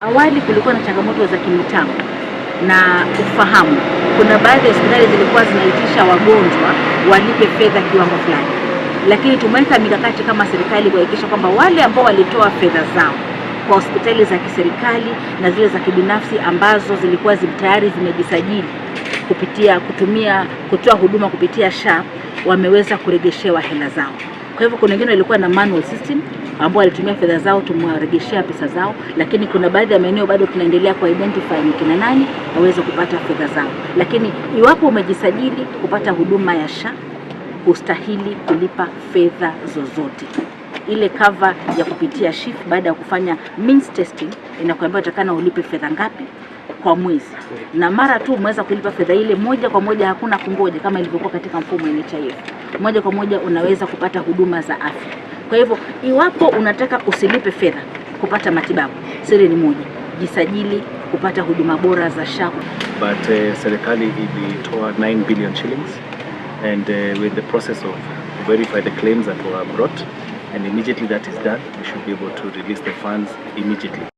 Awali kulikuwa na changamoto za kimitambo na ufahamu. Kuna baadhi ya hospitali zilikuwa zinaitisha wagonjwa walipe fedha kiwango fulani, lakini tumeweka mikakati kama serikali kuhakikisha kwamba wale ambao walitoa fedha zao kwa hospitali za kiserikali na zile za kibinafsi ambazo zilikuwa tayari zimejisajili kutoa huduma kupitia SHIF wameweza kurejeshewa hela zao. Kwa hivyo kuna wengine walikuwa na manual system ambao walitumia fedha zao, tumewaregeshea pesa zao, lakini kuna baadhi ya maeneo bado tunaendelea ku identify ni kina nani waweze kupata fedha zao. Lakini iwapo umejisajili kupata huduma ya SHA, ustahili kulipa fedha zozote. Ile cover ya kupitia SHIF baada ya kufanya means testing inakuambia utakana ulipe fedha ngapi kwa mwezi, na mara tu umeweza kulipa fedha ile moja kwa moja, hakuna kungoja kama ilivyokuwa katika mfumo wa SHIF. Moja kwa moja unaweza kupata huduma za afya. Kwa hivyo iwapo unataka usilipe fedha kupata matibabu, siri ni moja: jisajili kupata huduma bora za SHA. But serikali ilitoa 9 billion shillings and with the process of verify the claims that were brought, and immediately that is done, we should be able to release the funds immediately.